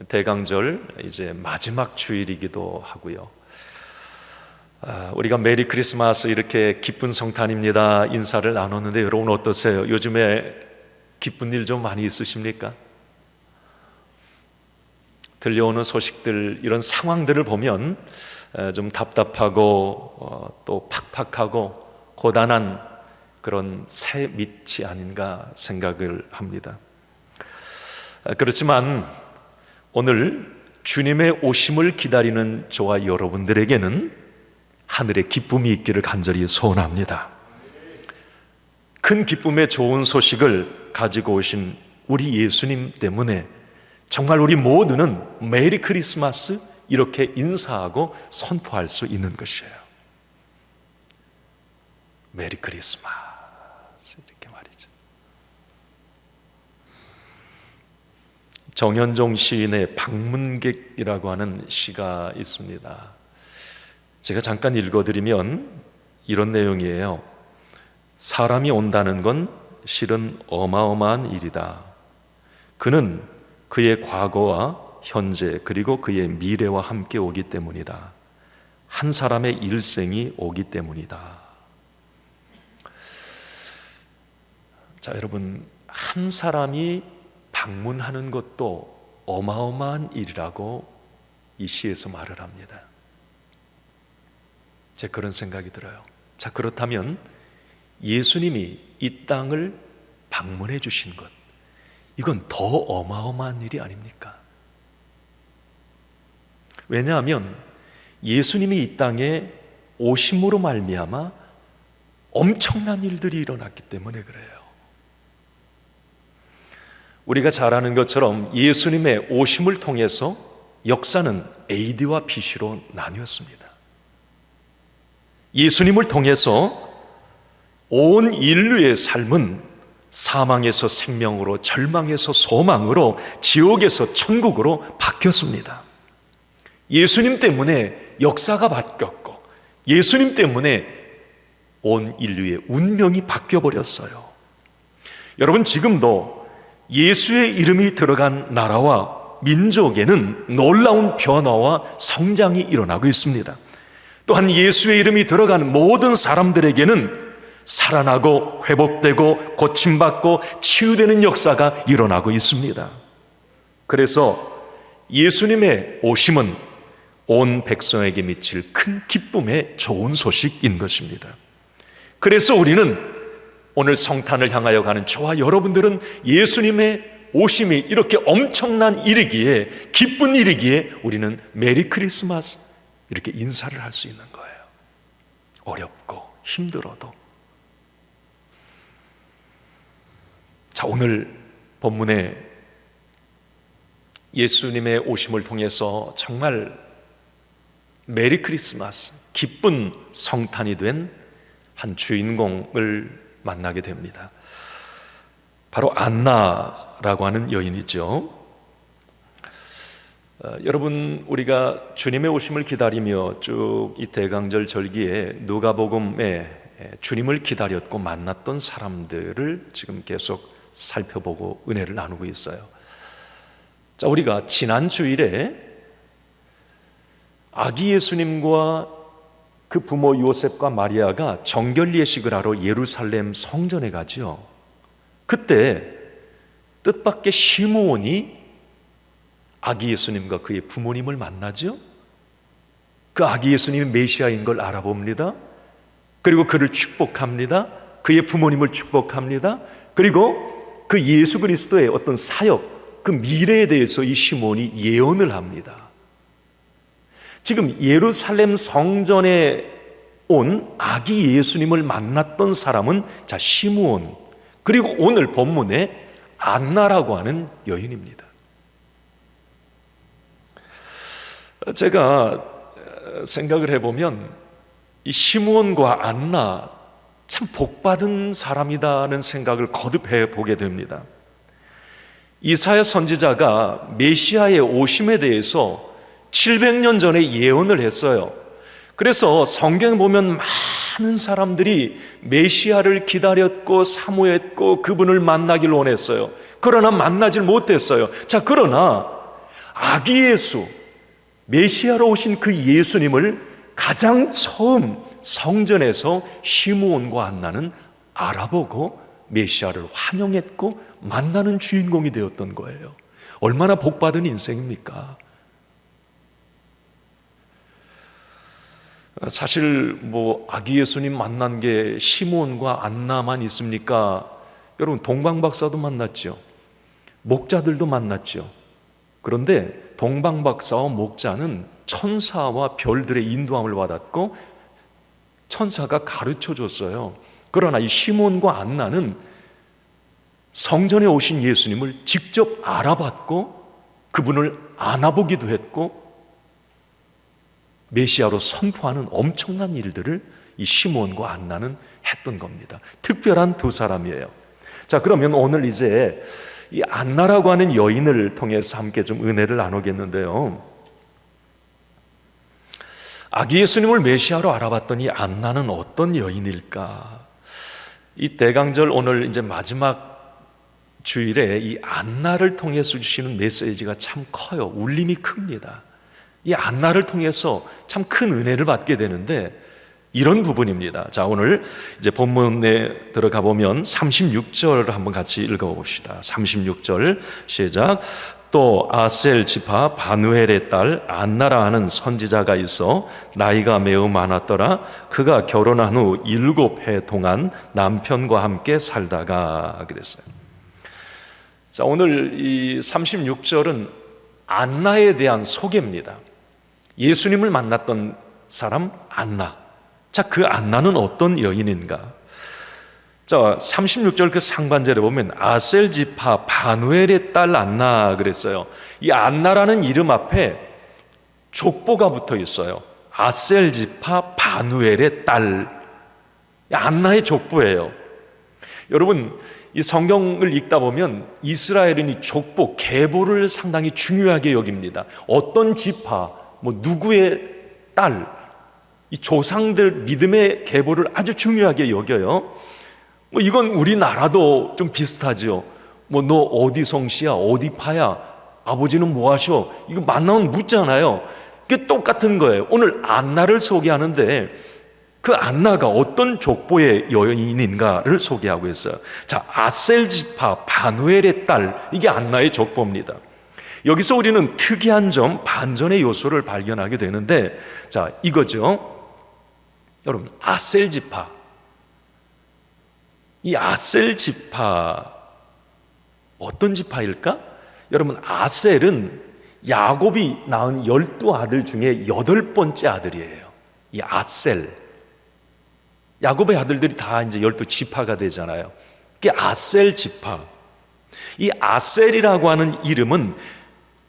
대강절 이제 마지막 주일이기도 하고요. 우리가 메리 크리스마스 이렇게 기쁜 성탄입니다 인사를 나눴는데 여러분 어떠세요? 요즘에 기쁜 일 좀 많이 있으십니까? 들려오는 소식들, 이런 상황들을 보면 좀 답답하고 또 팍팍하고 고단한 그런 새 밑이 아닌가 생각을 합니다. 그렇지만 오늘 주님의 오심을 기다리는 저와 여러분들에게는 하늘의 기쁨이 있기를 간절히 소원합니다. 큰 기쁨의 좋은 소식을 가지고 오신 우리 예수님 때문에 정말 우리 모두는 메리 크리스마스 이렇게 인사하고 선포할 수 있는 것이에요. 메리 크리스마스 이렇게 말이죠. 정현종 시인의 방문객이라고 하는 시가 있습니다. 제가 잠깐 읽어드리면 이런 내용이에요. 사람이 온다는 건 실은 어마어마한 일이다. 그는 그의 과거와 현재 그리고 그의 미래와 함께 오기 때문이다. 한 사람의 일생이 오기 때문이다. 자, 여러분, 한 사람이 방문하는 것도 어마어마한 일이라고 이 시에서 말을 합니다. 제 그런 생각이 들어요. 자, 그렇다면 예수님이 이 땅을 방문해 주신 것, 이건 더 어마어마한 일이 아닙니까? 왜냐하면 예수님이 이 땅에 오심으로 말미암아 엄청난 일들이 일어났기 때문에 그래요. 우리가 잘 아는 것처럼 예수님의 오심을 통해서 역사는 AD와 BC로 나뉘었습니다. 예수님을 통해서 온 인류의 삶은 사망에서 생명으로, 절망에서 소망으로, 지옥에서 천국으로 바뀌었습니다. 예수님 때문에 역사가 바뀌었고 예수님 때문에 온 인류의 운명이 바뀌어버렸어요. 여러분, 지금도 예수의 이름이 들어간 나라와 민족에는 놀라운 변화와 성장이 일어나고 있습니다. 또한 예수의 이름이 들어간 모든 사람들에게는 살아나고 회복되고 고침받고 치유되는 역사가 일어나고 있습니다. 그래서 예수님의 오심은 온 백성에게 미칠 큰 기쁨의 좋은 소식인 것입니다. 그래서 우리는 오늘 성탄을 향하여 가는 저와 여러분들은 예수님의 오심이 이렇게 엄청난 일이기에, 기쁜 일이기에 우리는 메리 크리스마스 이렇게 인사를 할 수 있는 거예요. 어렵고 힘들어도. 자, 오늘 본문에 예수님의 오심을 통해서 정말 메리 크리스마스, 기쁜 성탄이 된 한 주인공을 만나게 됩니다. 바로 안나라고 하는 여인이죠. 여러분, 우리가 주님의 오심을 기다리며 쭉 이 대강절 절기에 누가복음에 주님을 기다렸고 만났던 사람들을 지금 계속 살펴보고 은혜를 나누고 있어요. 자, 우리가 지난 주일에 아기 예수님과 그 부모 요셉과 마리아가 정결 예식을 하러 예루살렘 성전에 가죠. 그때 뜻밖의 시므온이 아기 예수님과 그의 부모님을 만나죠. 그 아기 예수님이 메시아인 걸 알아봅니다. 그리고 그를 축복합니다. 그의 부모님을 축복합니다. 그리고 그 예수 그리스도의 어떤 사역, 그 미래에 대해서 이 시므온이 예언을 합니다. 지금 예루살렘 성전에 온 아기 예수님을 만났던 사람은 자, 시므온, 그리고 오늘 본문에 안나라고 하는 여인입니다. 제가 생각을 해보면 이 시므온과 안나 참 복받은 사람이다는 생각을 거듭해 보게 됩니다. 이사야 선지자가 메시아의 오심에 대해서 700년 전에 예언을 했어요. 그래서 성경에 보면 많은 사람들이 메시아를 기다렸고 사모했고 그분을 만나길 원했어요. 그러나 만나질 못했어요. 자, 그러나 아기 예수, 메시아로 오신 그 예수님을 가장 처음 성전에서 시므온과 안나는 알아보고 메시아를 환영했고 만나는 주인공이 되었던 거예요. 얼마나 복받은 인생입니까? 사실 아기 예수님 만난 게 시므온과 안나만 있습니까? 여러분, 동방박사도 만났죠. 목자들도 만났죠. 그런데 동방박사와 목자는 천사와 별들의 인도함을 받았고 천사가 가르쳐 줬어요. 그러나 이 시몬과 안나는 성전에 오신 예수님을 직접 알아봤고 그분을 안아보기도 했고 메시아로 선포하는 엄청난 일들을 이 시몬과 안나는 했던 겁니다. 특별한 두 사람이에요. 자, 그러면 오늘 이제 이 안나라고 하는 여인을 통해서 함께 좀 은혜를 나누겠는데요. 아기 예수님을 메시아로 알아봤더니 안나는 어떤 여인일까? 이 대강절 오늘 이제 마지막 주일에 이 안나를 통해서 주시는 메시지가 참 커요. 울림이 큽니다. 이 안나를 통해서 참 큰 은혜를 받게 되는데 이런 부분입니다. 자, 오늘 이제 본문에 들어가 보면 36절을 한번 같이 읽어봅시다. 36절 시작. 또 아셀 지파 바누엘의 딸 안나라 하는 선지자가 있어 나이가 매우 많았더라. 그가 결혼한 후 7해 동안 남편과 함께 살다가 그랬어요. 자, 오늘 이 36절은 안나에 대한 소개입니다. 예수님을 만났던 사람 안나. 자, 그 안나는 어떤 여인인가? 자, 36절 그 상반절에 보면 아셀 지파 바누엘의 딸 안나 그랬어요. 이 안나라는 이름 앞에 족보가 붙어 있어요. 아셀 지파 바누엘의 딸, 안나의 족보예요. 여러분, 이 성경을 읽다 보면 이스라엘은 이 족보, 계보를 상당히 중요하게 여깁니다. 어떤 지파, 누구의 딸, 이 조상들 믿음의 계보를 아주 중요하게 여겨요. 이건 우리나라도 좀 비슷하죠. 너 어디 성씨야, 어디 파야, 아버지는 뭐 하셔? 이거 만나면 묻잖아요. 그게 똑같은 거예요. 오늘 안나를 소개하는데 그 안나가 어떤 족보의 여인인가를 소개하고 있어요. 자, 아셀 지파 바누엘의 딸, 이게 안나의 족보입니다. 여기서 우리는 특이한 점, 반전의 요소를 발견하게 되는데, 자, 이거죠. 여러분, 아셀 지파. 이 아셀 지파 어떤 지파일까? 여러분, 아셀은 야곱이 낳은 12아들 중에 8번째 아들이에요. 이 아셀. 야곱의 아들들이 다 이제 12지파가 되잖아요. 그게 아셀 지파. 이 아셀이라고 하는 이름은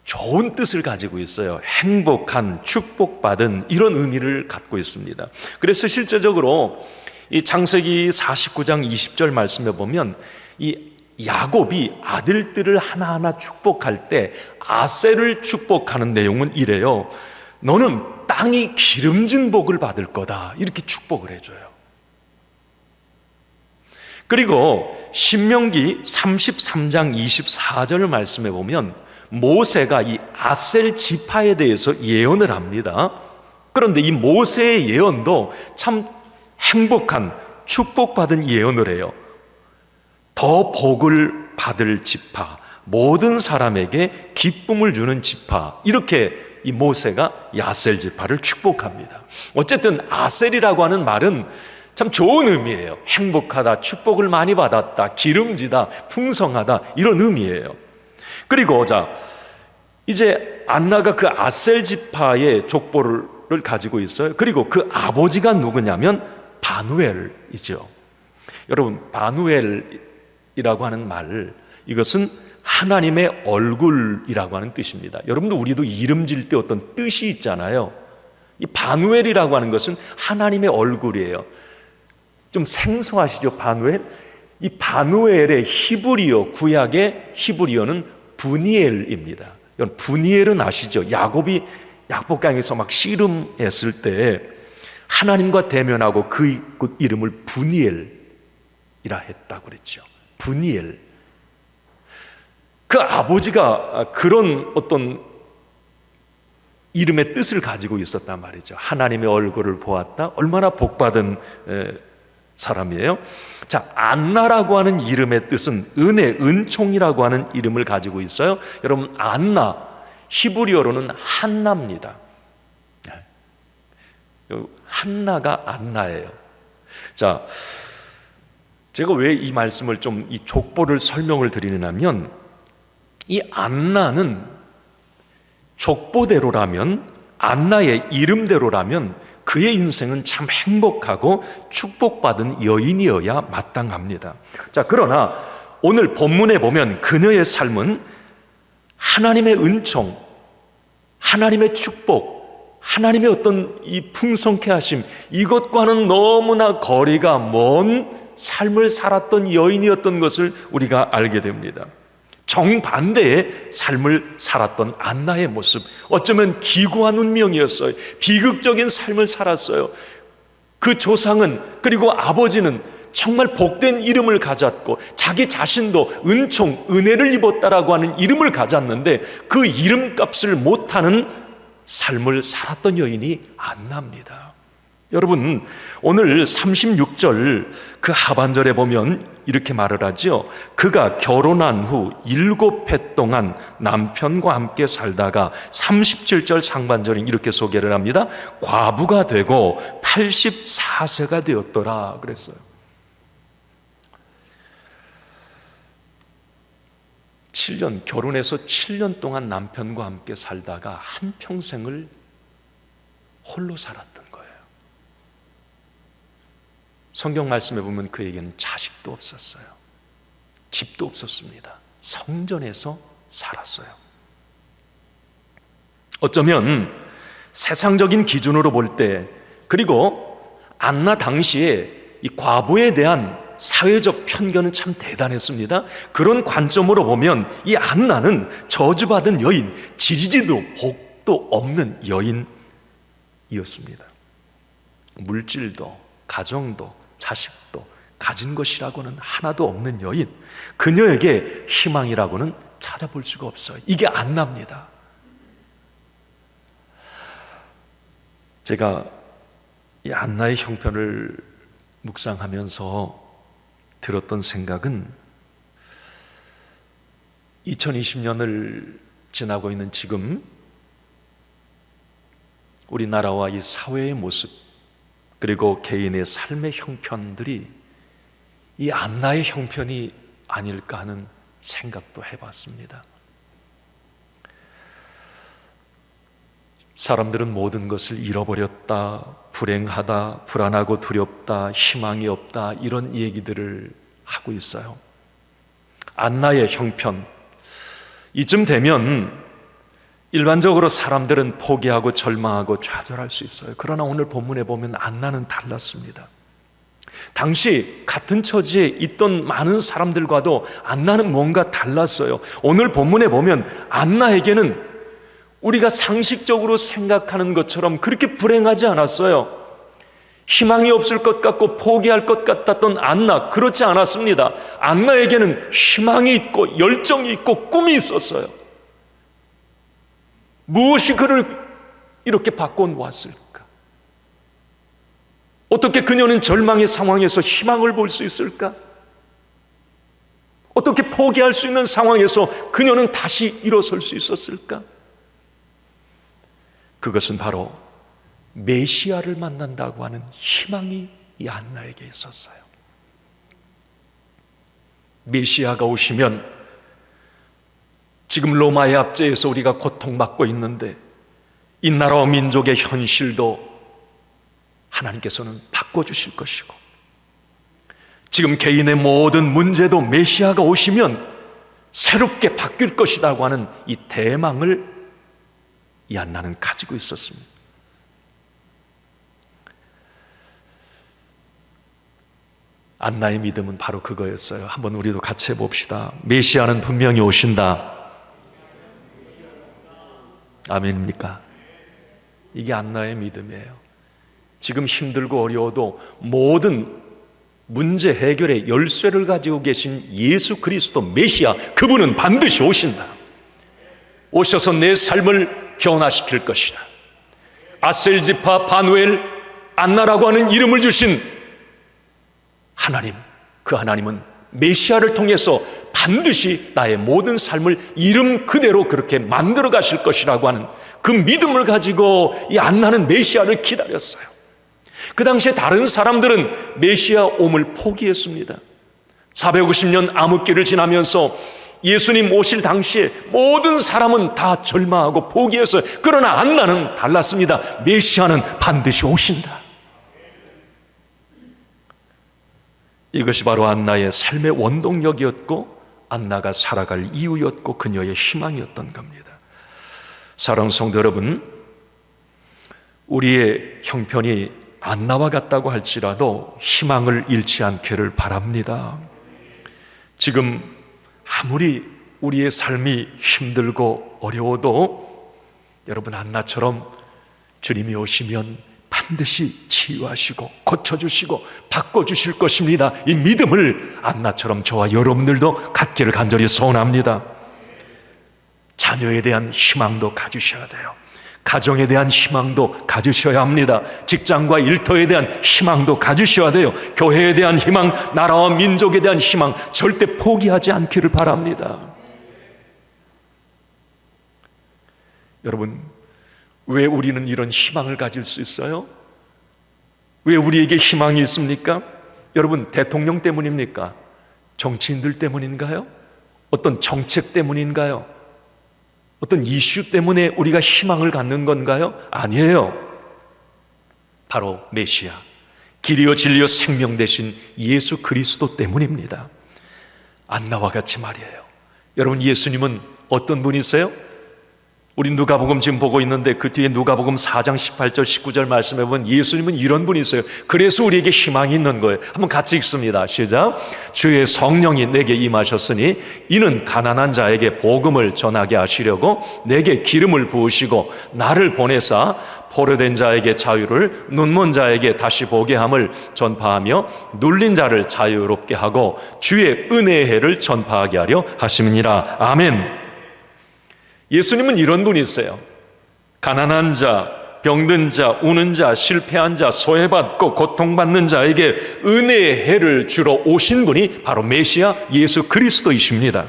좋은 뜻을 가지고 있어요. 행복한, 축복받은 이런 의미를 갖고 있습니다. 그래서 실제적으로 이 창세기 49장 20절 말씀에 보면 이 야곱이 아들들을 하나하나 축복할 때 아셀을 축복하는 내용은 이래요. 너는 땅이 기름진 복을 받을 거다. 이렇게 축복을 해줘요. 그리고 신명기 33장 24절 말씀에 보면 모세가 이 아셀 지파에 대해서 예언을 합니다. 그런데 이 모세의 예언도 참 행복한 축복받은 예언을 해요. 더 복을 받을 지파, 모든 사람에게 기쁨을 주는 지파, 이렇게 이 모세가 이 아셀 지파를 축복합니다. 어쨌든 아셀이라고 하는 말은 참 좋은 의미예요. 행복하다, 축복을 많이 받았다, 기름지다, 풍성하다, 이런 의미예요. 그리고 자, 이제 안나가 그 아셀 지파의 족보를 가지고 있어요. 그리고 그 아버지가 누구냐면 바누엘이죠. 여러분, 바누엘이라고 하는 말, 이것은 하나님의 얼굴이라고 하는 뜻입니다. 여러분도 우리도 이름 지을 때 어떤 뜻이 있잖아요. 이 바누엘이라고 하는 것은 하나님의 얼굴이에요. 좀 생소하시죠, 바누엘? 이 바누엘의 히브리어, 구약의 히브리어는 부니엘입니다. 부니엘은 아시죠? 야곱이 약복강에서 막 씨름했을 때 하나님과 대면하고 그 이름을 부니엘이라 했다고 그랬죠. 부니엘. 그 아버지가 그런 어떤 이름의 뜻을 가지고 있었단 말이죠. 하나님의 얼굴을 보았다. 얼마나 복받은 사람이에요. 자, 안나라고 하는 이름의 뜻은 은혜, 은총이라고 하는 이름을 가지고 있어요. 여러분, 안나 히브리어로는 한나입니다. 한나가 안나예요. 자, 제가 왜 이 말씀을 좀 이 족보를 설명을 드리냐면, 이 안나는 족보대로라면, 안나의 이름대로라면 그의 인생은 참 행복하고 축복받은 여인이어야 마땅합니다. 자, 그러나 오늘 본문에 보면 그녀의 삶은 하나님의 은총, 하나님의 축복, 하나님의 어떤 이 풍성케 하심, 이것과는 너무나 거리가 먼 삶을 살았던 여인이었던 것을 우리가 알게 됩니다. 정반대의 삶을 살았던 안나의 모습, 어쩌면 기구한 운명이었어요. 비극적인 삶을 살았어요. 그 조상은, 그리고 아버지는 정말 복된 이름을 가졌고 자기 자신도 은총, 은혜를 입었다라고 하는 이름을 가졌는데 그 이름값을 못하는 삶을 살았던 여인이 안나입니다. 여러분, 오늘 36절 그 하반절에 보면 이렇게 말을 하죠. 그가 결혼한 후 7해 동안 남편과 함께 살다가 37절 상반절은 이렇게 소개를 합니다. 과부가 되고 84세가 되었더라 그랬어요. 7년, 결혼해서 7년 동안 남편과 함께 살다가 한평생을 홀로 살았던 거예요. 성경 말씀에 보면 그에게는 자식도 없었어요. 집도 없었습니다. 성전에서 살았어요. 어쩌면 세상적인 기준으로 볼 때, 그리고 안나 당시에 이 과부에 대한 사회적 편견은 참 대단했습니다. 그런 관점으로 보면 이 안나는 저주받은 여인, 지지지도 복도 없는 여인이었습니다. 물질도 가정도 자식도 가진 것이라고는 하나도 없는 여인, 그녀에게 희망이라고는 찾아볼 수가 없어요. 이게 안나입니다. 제가 이 안나의 형편을 묵상하면서 들었던 생각은 2020년을 지나고 있는 지금 우리나라와 이 사회의 모습, 그리고 개인의 삶의 형편들이 이 안나의 형편이 아닐까 하는 생각도 해봤습니다. 사람들은 모든 것을 잃어버렸다, 불행하다, 불안하고 두렵다, 희망이 없다, 이런 얘기들을 하고 있어요. 안나의 형편, 이쯤 되면 일반적으로 사람들은 포기하고 절망하고 좌절할 수 있어요. 그러나 오늘 본문에 보면 안나는 달랐습니다. 당시 같은 처지에 있던 많은 사람들과도 안나는 뭔가 달랐어요. 오늘 본문에 보면 안나에게는 우리가 상식적으로 생각하는 것처럼 그렇게 불행하지 않았어요. 희망이 없을 것 같고 포기할 것 같았던 안나, 그렇지 않았습니다. 안나에게는 희망이 있고 열정이 있고 꿈이 있었어요. 무엇이 그를 이렇게 바꿔왔을까? 어떻게 그녀는 절망의 상황에서 희망을 볼 수 있을까? 어떻게 포기할 수 있는 상황에서 그녀는 다시 일어설 수 있었을까? 그것은 바로 메시아를 만난다고 하는 희망이 이 안나에게 있었어요. 메시아가 오시면 지금 로마의 압제에서 우리가 고통받고 있는데 이 나라와 민족의 현실도 하나님께서는 바꿔주실 것이고, 지금 개인의 모든 문제도 메시아가 오시면 새롭게 바뀔 것이라고 하는 이 대망을 이 안나는 가지고 있었습니다. 안나의 믿음은 바로 그거였어요. 한번 우리도 같이 해봅시다. 메시아는 분명히 오신다. 아멘입니까? 이게 안나의 믿음이에요. 지금 힘들고 어려워도 모든 문제 해결의 열쇠를 가지고 계신 예수 그리스도 메시아, 그분은 반드시 오신다. 오셔서 내 삶을 변화시킬 것이다. 아셀지파 바누엘 안나라고 하는 이름을 주신 하나님, 그 하나님은 메시아를 통해서 반드시 나의 모든 삶을 이름 그대로 그렇게 만들어 가실 것이라고 하는 그 믿음을 가지고 이 안나는 메시아를 기다렸어요. 그 당시에 다른 사람들은 메시아 옴을 포기했습니다. 450년 암흑기를 지나면서 예수님 오실 당시에 모든 사람은 다 절망하고 포기했어요. 그러나 안나는 달랐습니다. 메시아는 반드시 오신다. 이것이 바로 안나의 삶의 원동력이었고 안나가 살아갈 이유였고 그녀의 희망이었던 겁니다. 사랑하는 성도 여러분, 우리의 형편이 안나와 같다고 할지라도 희망을 잃지 않기를 바랍니다. 지금 아무리 우리의 삶이 힘들고 어려워도 여러분 안나처럼 주님이 오시면 반드시 치유하시고 고쳐주시고 바꿔주실 것입니다. 이 믿음을 안나처럼 저와 여러분들도 갖기를 간절히 소원합니다. 자녀에 대한 희망도 가지셔야 돼요. 가정에 대한 희망도 가지셔야 합니다. 직장과 일터에 대한 희망도 가지셔야 돼요. 교회에 대한 희망, 나라와 민족에 대한 희망 절대 포기하지 않기를 바랍니다. 여러분, 왜 우리는 이런 희망을 가질 수 있어요? 왜 우리에게 희망이 있습니까? 여러분, 대통령 때문입니까? 정치인들 때문인가요? 어떤 정책 때문인가요? 어떤 이슈 때문에 우리가 희망을 갖는 건가요? 아니에요. 바로 메시아, 길이요 진리요 생명 되신 예수 그리스도 때문입니다. 안나와 같이 말이에요. 여러분, 예수님은 어떤 분이세요? 우리 누가복음 지금 보고 있는데 그 뒤에 누가복음 4장 18절 19절 말씀해 보면 예수님은 이런 분이세요. 그래서 우리에게 희망이 있는 거예요. 한번 같이 읽습니다. 시작. 주의 성령이 내게 임하셨으니 이는 가난한 자에게 복음을 전하게 하시려고 내게 기름을 부으시고 나를 보내사 포로된 자에게 자유를, 눈먼 자에게 다시 보게 함을 전파하며 눌린 자를 자유롭게 하고 주의 은혜의 해를 전파하게 하려 하심이니라. 아멘. 예수님은 이런 분이세요. 가난한 자, 병든 자, 우는 자, 실패한 자, 소외받고 고통받는 자에게 은혜의 해를 주러 오신 분이 바로 메시아 예수 그리스도이십니다.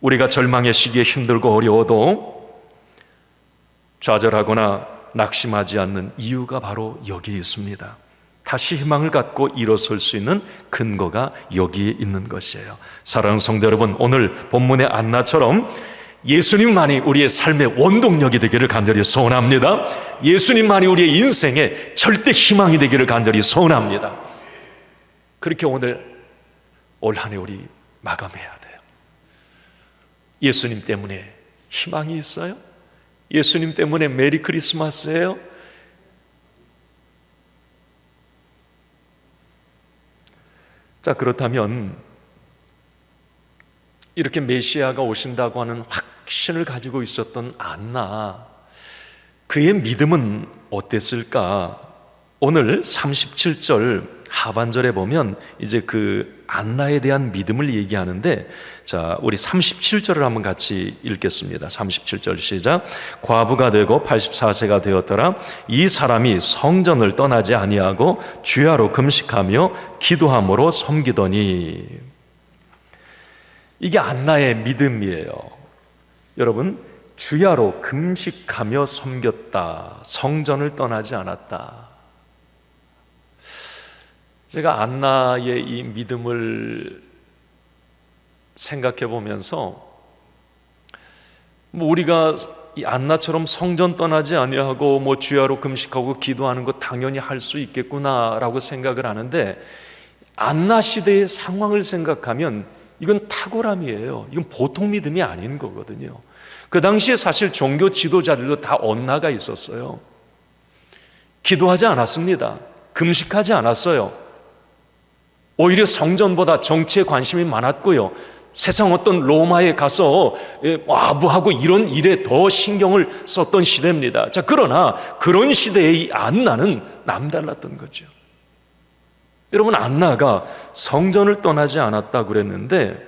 우리가 절망의 시기에 힘들고 어려워도 좌절하거나 낙심하지 않는 이유가 바로 여기에 있습니다. 다시 희망을 갖고 일어설 수 있는 근거가 여기에 있는 것이에요. 사랑하는 성도 여러분, 오늘 본문의 안나처럼 예수님만이 우리의 삶의 원동력이 되기를 간절히 소원합니다. 예수님만이 우리의 인생의 절대 희망이 되기를 간절히 소원합니다. 그렇게 오늘 올 한 해 우리 마감해야 돼요. 예수님 때문에 희망이 있어요? 예수님 때문에 메리 크리스마스예요? 자, 그렇다면 이렇게 메시아가 오신다고 하는 확신을 가지고 있었던 안나, 그의 믿음은 어땠을까? 오늘 37절 하반절에 보면 이제 그 안나에 대한 믿음을 얘기하는데, 자, 우리 37절을 한번 같이 읽겠습니다. 37절 시작. 과부가 되고 84세가 되었더라. 이 사람이 성전을 떠나지 아니하고 주야로 금식하며 기도함으로 섬기더니. 이게 안나의 믿음이에요. 여러분, 주야로 금식하며 섬겼다. 성전을 떠나지 않았다. 제가 안나의 이 믿음을 생각해 보면서 우리가 이 안나처럼 성전 떠나지 아니하고 주야로 금식하고 기도하는 거 당연히 할 수 있겠구나라고 생각을 하는데, 안나 시대의 상황을 생각하면 이건 탁월함이에요. 이건 보통 믿음이 아닌 거거든요. 그 당시에 사실 종교 지도자들도 다 엇나가 있었어요. 기도하지 않았습니다. 금식하지 않았어요. 오히려 성전보다 정치에 관심이 많았고요. 세상 어떤 로마에 가서 아부하고 이런 일에 더 신경을 썼던 시대입니다. 자, 그러나 그런 시대의 이 안나는 남달랐던 거죠. 여러분, 안나가 성전을 떠나지 않았다고 그랬는데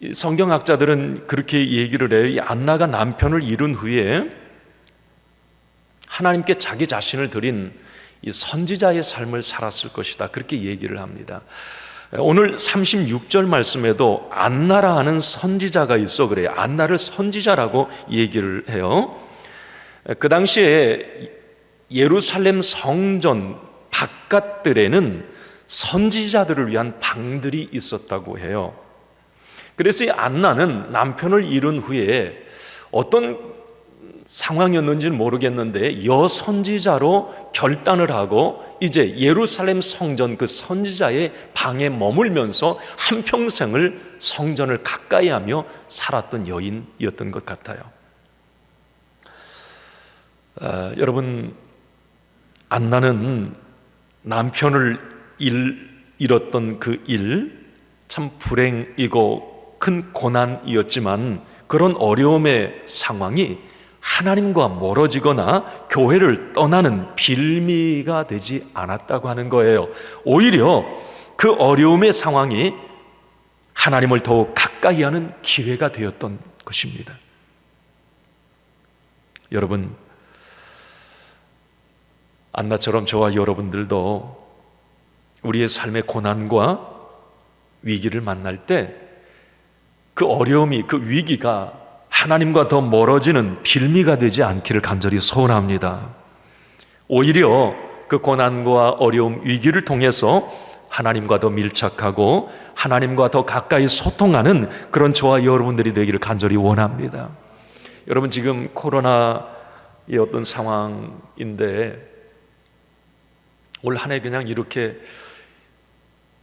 이 성경학자들은 그렇게 얘기를 해요. 이 안나가 남편을 잃은 후에 하나님께 자기 자신을 드린 이 선지자의 삶을 살았을 것이다, 그렇게 얘기를 합니다. 오늘 36절 말씀에도 안나라 하는 선지자가 있어 그래요. 안나를 선지자라고 얘기를 해요. 그 당시에 예루살렘 성전 바깥들에는 선지자들을 위한 방들이 있었다고 해요. 그래서 이 안나는 남편을 잃은 후에 어떤 상황이었는지는 모르겠는데 여선지자로 결단을 하고 이제 예루살렘 성전 그 선지자의 방에 머물면서 한평생을 성전을 가까이 하며 살았던 여인이었던 것 같아요. 여러분, 안나는 남편을 잃었던 그 일, 참 불행이고 큰 고난이었지만 그런 어려움의 상황이 하나님과 멀어지거나 교회를 떠나는 빌미가 되지 않았다고 하는 거예요. 오히려 그 어려움의 상황이 하나님을 더욱 가까이 하는 기회가 되었던 것입니다. 여러분, 안나처럼 저와 여러분들도 우리의 삶의 고난과 위기를 만날 때 그 어려움이, 그 위기가 하나님과 더 멀어지는 빌미가 되지 않기를 간절히 소원합니다. 오히려 그 고난과 어려움, 위기를 통해서 하나님과 더 밀착하고 하나님과 더 가까이 소통하는 그런 저와 여러분들이 되기를 간절히 원합니다. 여러분, 지금 코로나의 어떤 상황인데 올 한 해 그냥 이렇게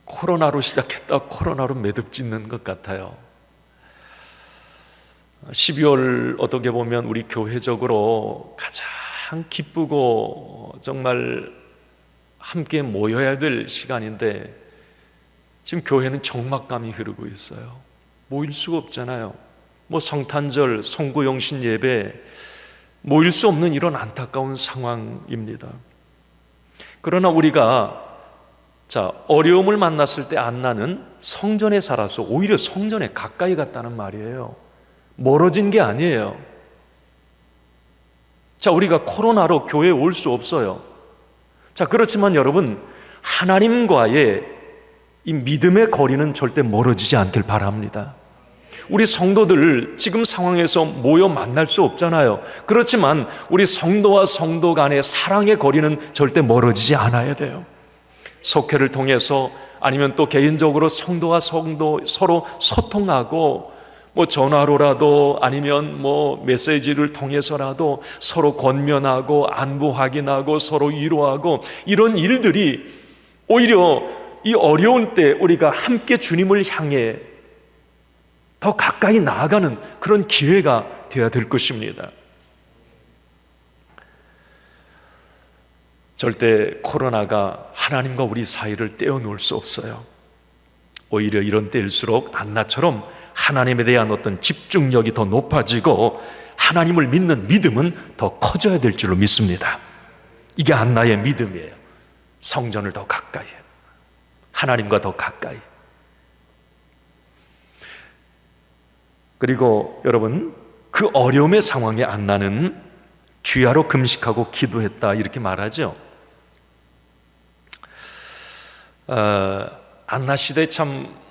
코로나로 시작했다 코로나로 매듭짓는 것 같아요. 12월 어떻게 보면 우리 교회적으로 가장 기쁘고 정말 함께 모여야 될 시간인데 지금 교회는 적막감이 흐르고 있어요. 모일 수가 없잖아요. 성탄절, 송구영신 예배 모일 수 없는 이런 안타까운 상황입니다. 그러나 우리가 어려움을 만났을 때 안나는 성전에 살아서 오히려 성전에 가까이 갔다는 말이에요. 멀어진 게 아니에요. 우리가 코로나로 교회에 올 수 없어요. 그렇지만 여러분, 하나님과의 이 믿음의 거리는 절대 멀어지지 않길 바랍니다. 우리 성도들 지금 상황에서 모여 만날 수 없잖아요. 그렇지만 우리 성도와 성도 간의 사랑의 거리는 절대 멀어지지 않아야 돼요. 속회를 통해서 아니면 또 개인적으로 성도와 성도 서로 소통하고 전화로라도 아니면 메시지를 통해서라도 서로 권면하고 안부 확인하고 서로 위로하고 이런 일들이 오히려 이 어려운 때 우리가 함께 주님을 향해 더 가까이 나아가는 그런 기회가 되어야 될 것입니다. 절대 코로나가 하나님과 우리 사이를 떼어놓을 수 없어요. 오히려 이런 때일수록 안나처럼 하나님에 대한 어떤 집중력이 더 높아지고 하나님을 믿는 믿음은 더 커져야 될 줄로 믿습니다. 이게 안나의 믿음이에요. 성전을 더 가까이, 하나님과 더 가까이. 그리고 여러분, 그 어려움의 상황에 안나는 주야로 금식하고 기도했다, 이렇게 말하죠. 안나 시대 참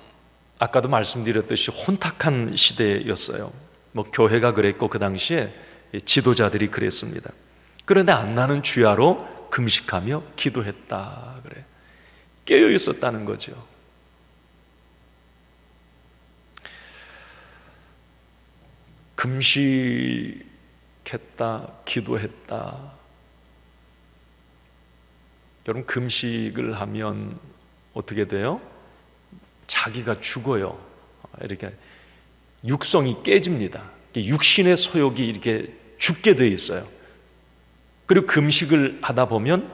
아까도 말씀드렸듯이 혼탁한 시대였어요. 교회가 그랬고 그 당시에 지도자들이 그랬습니다. 그런데 안나는 주야로 금식하며 기도했다 그래. 깨어 있었다는 거죠. 금식했다, 기도했다. 여러분, 금식을 하면 어떻게 돼요? 자기가 죽어요. 이렇게 육성이 깨집니다. 육신의 소욕이 이렇게 죽게 되어 있어요. 그리고 금식을 하다 보면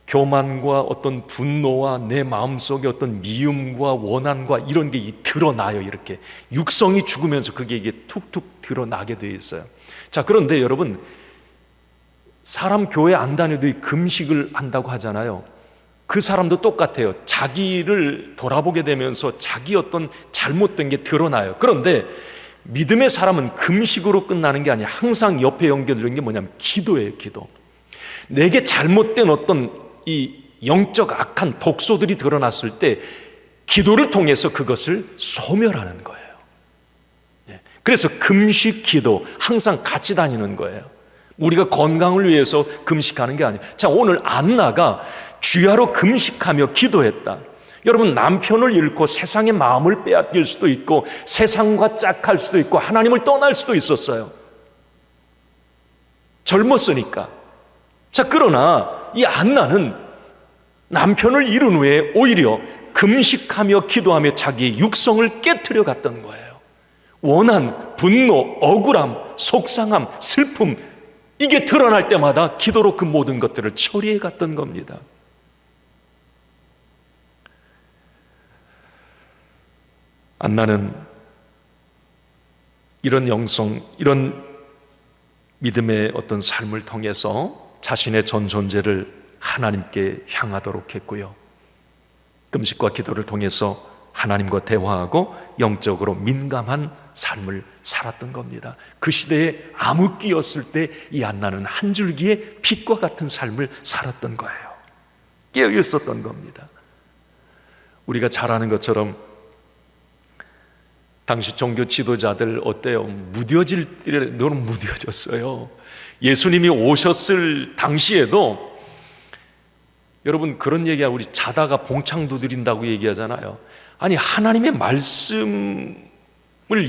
교만과 어떤 분노와 내 마음속에 어떤 미움과 원한과 이런 게 드러나요. 이렇게 육성이 죽으면서 그게 이게 툭툭 드러나게 되어 있어요. 그런데 여러분, 사람 교회 안 다녀도 금식을 한다고 하잖아요. 그 사람도 똑같아요. 자기를 돌아보게 되면서 자기 어떤 잘못된 게 드러나요. 그런데 믿음의 사람은 금식으로 끝나는 게 아니라 항상 옆에 연결되는 게 뭐냐면 기도예요. 기도. 내게 잘못된 어떤 이 영적 악한 독소들이 드러났을 때 기도를 통해서 그것을 소멸하는 거예요. 그래서 금식, 기도 항상 같이 다니는 거예요. 우리가 건강을 위해서 금식하는 게 아니에요. 자, 오늘 안나가 주야로 금식하며 기도했다. 여러분, 남편을 잃고 세상의 마음을 빼앗길 수도 있고 세상과 짝할 수도 있고 하나님을 떠날 수도 있었어요. 젊었으니까. 자, 그러나 이 안나는 남편을 잃은 후에 오히려 금식하며 기도하며 자기의 육성을 깨트려 갔던 거예요. 원한, 분노, 억울함, 속상함, 슬픔, 이게 드러날 때마다 기도로 그 모든 것들을 처리해 갔던 겁니다. 안나는 이런 영성, 이런 믿음의 어떤 삶을 통해서 자신의 전 존재를 하나님께 향하도록 했고요. 금식과 기도를 통해서 하나님과 대화하고 영적으로 민감한 삶을 살았던 겁니다. 그 시대에 암흑기였을 때 이 안나는 한 줄기의 빛과 같은 삶을 살았던 거예요. 깨어 있었던 겁니다. 우리가 잘 아는 것처럼 당시 종교 지도자들 어때요? 무뎌질 때 너무 무뎌졌어요. 예수님이 오셨을 당시에도 여러분 그런 얘기야, 우리 자다가 봉창 두드린다고 얘기하잖아요. 아니, 하나님의 말씀을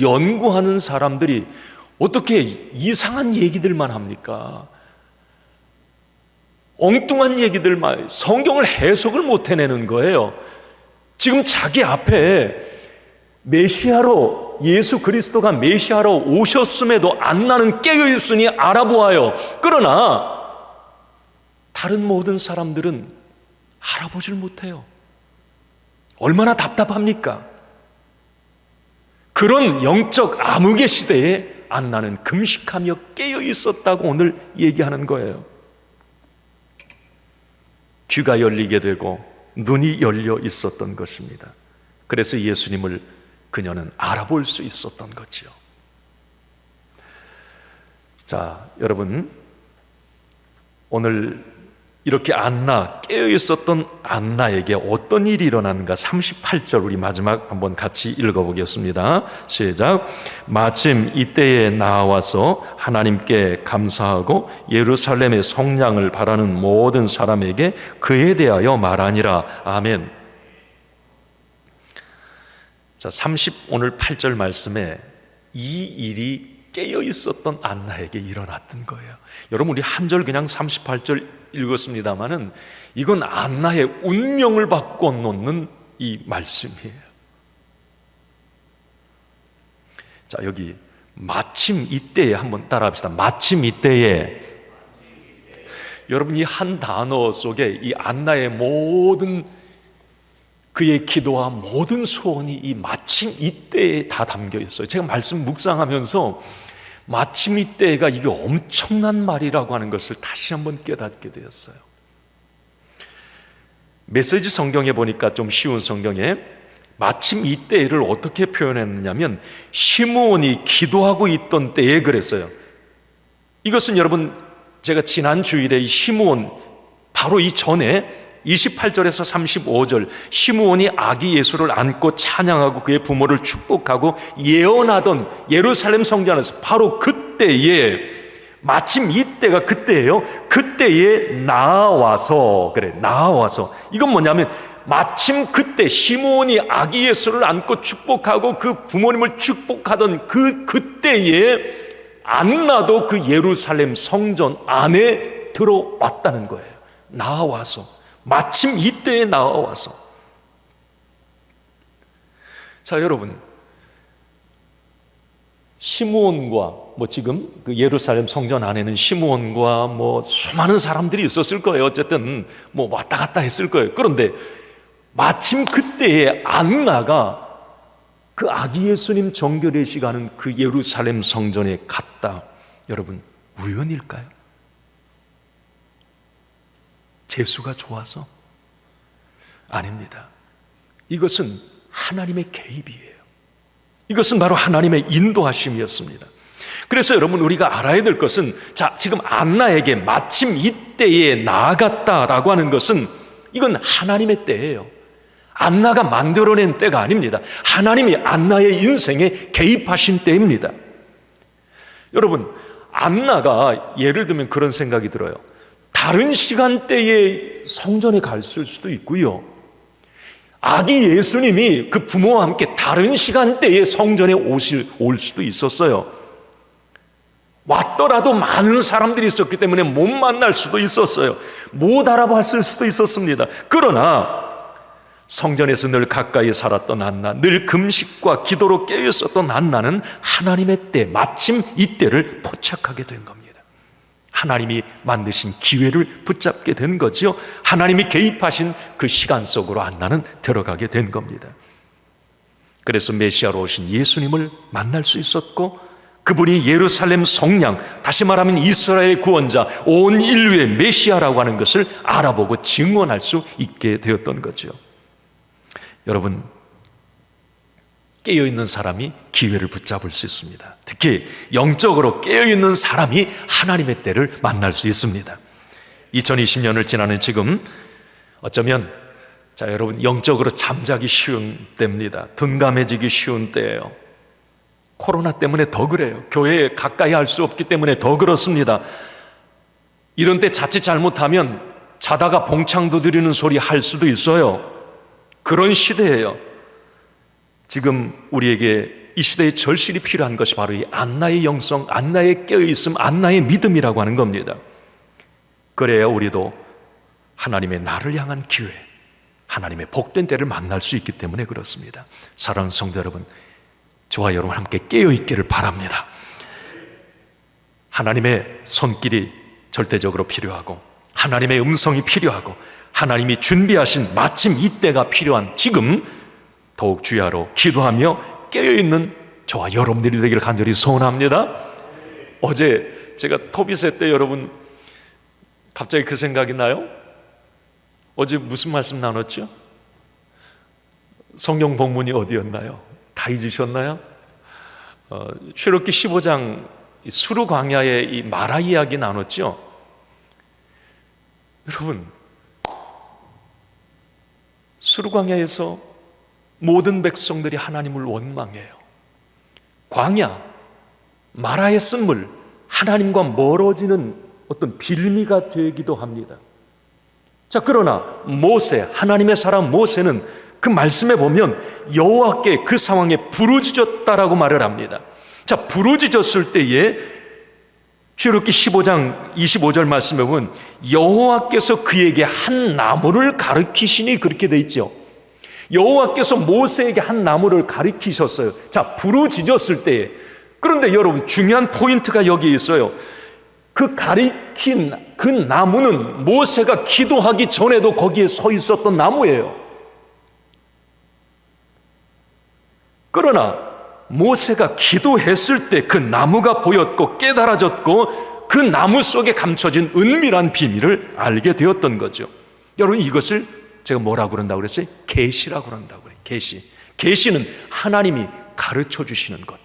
연구하는 사람들이 어떻게 이상한 얘기들만 합니까? 엉뚱한 얘기들만, 성경을 해석을 못 해내는 거예요. 지금 자기 앞에 메시아로, 예수 그리스도가 메시아로 오셨음에도 안나는 깨어있으니 알아보아요. 그러나 다른 모든 사람들은 알아보질 못해요. 얼마나 답답합니까? 그런 영적 암흑의 시대에 안나는 금식하며 깨어 있었다고 오늘 얘기하는 거예요. 귀가 열리게 되고 눈이 열려 있었던 것입니다. 그래서 예수님을 그녀는 알아볼 수 있었던 거지요. 자, 여러분, 오늘 이렇게 안나, 깨어있었던 안나에게 어떤 일이 일어났는가? 38절 우리 마지막 한번 같이 읽어보겠습니다. 시작. 마침 이때에 나와서 하나님께 감사하고 예루살렘의 성량을 바라는 모든 사람에게 그에 대하여 말하니라. 아멘. 자, 오늘 8절 말씀에 이 일이 깨어있었던 안나에게 일어났던 거예요. 여러분, 우리 한 절 그냥 38절 읽었습니다마는 이건 안나의 운명을 바꿔놓는 이 말씀이에요. 자, 여기 마침 이때에 한번 따라합시다. 마침 이때에. 여러분, 이 한 단어 속에 이 안나의 모든 그의 기도와 모든 소원이 이 마침 이때에 다 담겨 있어요. 제가 말씀 묵상하면서 마침 이때가 이게 엄청난 말이라고 하는 것을 다시 한번 깨닫게 되었어요. 메시지 성경에 보니까 좀 쉬운 성경에 마침 이때를 어떻게 표현했느냐면 시므온이 기도하고 있던 때에 그랬어요. 이것은 여러분, 제가 지난 주일에 이 시므온 바로 이 전에 28절에서 35절 시므온이 아기 예수를 안고 찬양하고 그의 부모를 축복하고 예언하던 예루살렘 성전 안에서 바로 그때에, 마침 이때가 그때예요. 그때에 나와서, 그래, 나와서, 이건 뭐냐면 마침 그때 시므온이 아기 예수를 안고 축복하고 그 부모님을 축복하던 그때에 안나도 그 예루살렘 성전 안에 들어왔다는 거예요. 나와서, 마침 이때에 나와서. 자, 여러분, 시므온과 지금 그 예루살렘 성전 안에는 시므온과 수많은 사람들이 있었을 거예요. 어쨌든 왔다 갔다 했을 거예요. 그런데 마침 그때에 안나가 그 아기 예수님 정결례식 하는 그 예루살렘 성전에 갔다. 여러분, 우연일까요? 재수가 좋아서? 아닙니다. 이것은 하나님의 개입이에요. 이것은 바로 하나님의 인도하심이었습니다. 그래서 여러분, 우리가 알아야 될 것은, 자, 지금 안나에게 마침 이때에 나아갔다라고 하는 것은 이건 하나님의 때예요. 안나가 만들어낸 때가 아닙니다. 하나님이 안나의 인생에 개입하신 때입니다. 여러분, 안나가 예를 들면 그런 생각이 들어요. 다른 시간대에 성전에 갔을 수도 있고요, 아기 예수님이 그 부모와 함께 다른 시간대에 성전에 올 수도 있었어요. 왔더라도 많은 사람들이 있었기 때문에 못 만날 수도 있었어요. 못 알아봤을 수도 있었습니다. 그러나 성전에서 늘 가까이 살았던 안나, 늘 금식과 기도로 깨어있었던 안나는 하나님의 때, 마침 이때를 포착하게 된 겁니다. 하나님이 만드신 기회를 붙잡게 된 거지요. 하나님이 개입하신 그 시간 속으로 안나는 들어가게 된 겁니다. 그래서 메시아로 오신 예수님을 만날 수 있었고, 그분이 예루살렘 성령, 다시 말하면 이스라엘 구원자, 온 인류의 메시아라고 하는 것을 알아보고 증언할 수 있게 되었던 거죠. 여러분, 깨어있는 사람이 기회를 붙잡을 수 있습니다. 특히 영적으로 깨어있는 사람이 하나님의 때를 만날 수 있습니다. 2020년을 지나는 지금 어쩌면, 자, 여러분, 영적으로 잠자기 쉬운 때입니다. 둔감해지기 쉬운 때예요. 코로나 때문에 더 그래요. 교회에 가까이 할 수 없기 때문에 더 그렇습니다. 이런 때 자칫 잘못하면 자다가 봉창 두드리는 소리 할 수도 있어요. 그런 시대예요. 지금 우리에게 이 시대에 절실히 필요한 것이 바로 이 안나의 영성, 안나의 깨어있음, 안나의 믿음이라고 하는 겁니다. 그래야 우리도 하나님의 나를 향한 기회, 하나님의 복된 때를 만날 수 있기 때문에 그렇습니다. 사랑하는 성도 여러분, 저와 여러분 함께 깨어있기를 바랍니다. 하나님의 손길이 절대적으로 필요하고, 하나님의 음성이 필요하고, 하나님이 준비하신 마침 이때가 필요한 지금 더욱 주야로 기도하며 깨어있는 저와 여러분들이 되기를 간절히 소원합니다. 어제 제가 토비세 때 여러분 갑자기 그 생각이 나요. 어제 무슨 말씀 나눴죠? 성경 본문이 어디였나요? 다 잊으셨나요? 출애굽기 15장 수르 광야의 이 마라 이야기 나눴죠? 여러분, 수르 광야에서 모든 백성들이 하나님을 원망해요. 광야, 마라의 쓴물, 하나님과 멀어지는 어떤 빌미가 되기도 합니다. 자, 그러나 모세, 하나님의 사람 모세는 그 말씀에 보면 여호와께 그 상황에 부르짖었다라고 말을 합니다. 자, 부르짖었을 때에 출애굽기 15장 25절 말씀에 보면 여호와께서 그에게 한 나무를 가르치시니 그렇게 돼 있죠. 여호와께서 모세에게 한 나무를 가르치셨어요. 자, 부르짖었을 때에. 그런데 여러분, 중요한 포인트가 여기에 있어요. 그 가리킨 그 나무는 모세가 기도하기 전에도 거기에 서 있었던 나무예요. 그러나 모세가 기도했을 때 그 나무가 보였고 깨달아졌고 그 나무 속에 감춰진 은밀한 비밀을 알게 되었던 거죠. 여러분, 이것을 제가 뭐라고 그런다고 그랬어요? 계시라고 그런다고 그래요. 계시. 계시는 하나님이 가르쳐 주시는 것.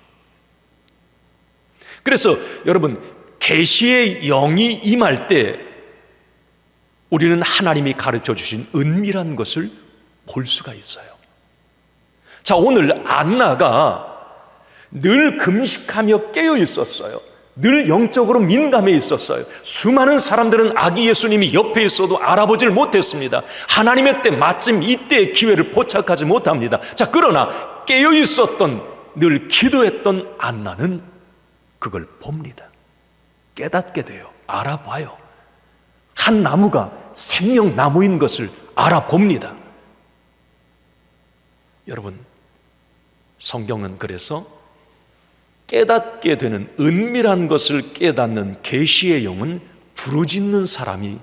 그래서 여러분, 계시의 영이 임할 때 우리는 하나님이 가르쳐 주신 은밀한 것을 볼 수가 있어요. 자, 오늘 안나가 늘 금식하며 깨어 있었어요. 늘 영적으로 민감해 있었어요. 수많은 사람들은 아기 예수님이 옆에 있어도 알아보질 못했습니다. 하나님의 때, 마침 이때의 기회를 포착하지 못합니다. 자, 그러나 깨어 있었던, 늘 기도했던 안나는 그걸 봅니다. 깨닫게 돼요. 알아봐요. 한 나무가 생명나무인 것을 알아봅니다. 여러분, 성경은 그래서 깨닫게 되는 은밀한 것을 깨닫는 계시의 영은 부르짖는 사람이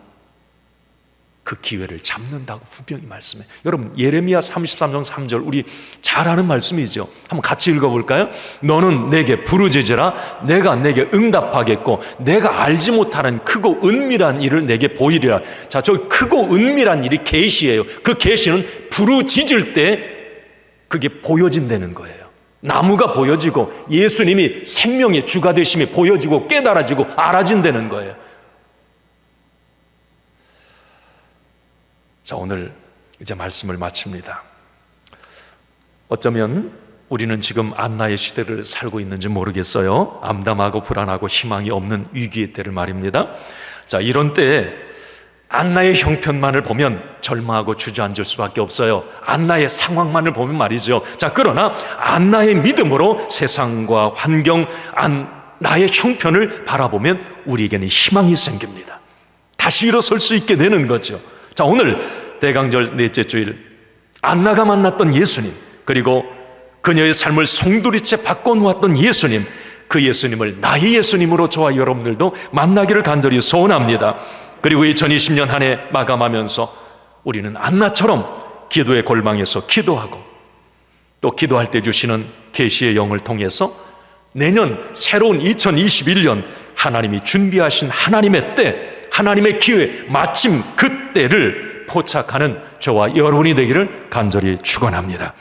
그 기회를 잡는다고 분명히 말씀해요. 여러분, 예레미야 33장 3절 우리 잘 아는 말씀이죠. 한번 같이 읽어볼까요? 너는 내게 부르짖으라. 내가 내게 응답하겠고 내가 알지 못하는 크고 은밀한 일을 내게 보이리라. 자, 저 크고 은밀한 일이 계시예요. 그 계시는 부르짖을 때 그게 보여진다는 거예요. 나무가 보여지고 예수님이 생명의 주가 되심이 보여지고 깨달아지고 알아진다는 거예요. 자, 오늘 이제 말씀을 마칩니다. 어쩌면 우리는 지금 안나의 시대를 살고 있는지 모르겠어요. 암담하고 불안하고 희망이 없는 위기의 때를 말입니다. 자, 이런 때에 안나의 형편만을 보면 절망하고 주저앉을 수밖에 없어요. 안나의 상황만을 보면 말이죠. 자, 그러나 안나의 믿음으로 세상과 환경, 나의 형편을 바라보면 우리에게는 희망이 생깁니다. 다시 일어설 수 있게 되는 거죠. 자, 오늘 대강절 넷째 주일 안나가 만났던 예수님, 그리고 그녀의 삶을 송두리째 바꿔놓았던 예수님, 그 예수님을 나의 예수님으로 저와 여러분들도 만나기를 간절히 소원합니다. 그리고 2020년 한 해 마감하면서 우리는 안나처럼 기도의 골방에서 기도하고 또 기도할 때 주시는 계시의 영을 통해서 내년 새로운 2021년 하나님이 준비하신 하나님의 때, 하나님의 기회, 마침 그때를 포착하는 저와 여러분이 되기를 간절히 축원합니다.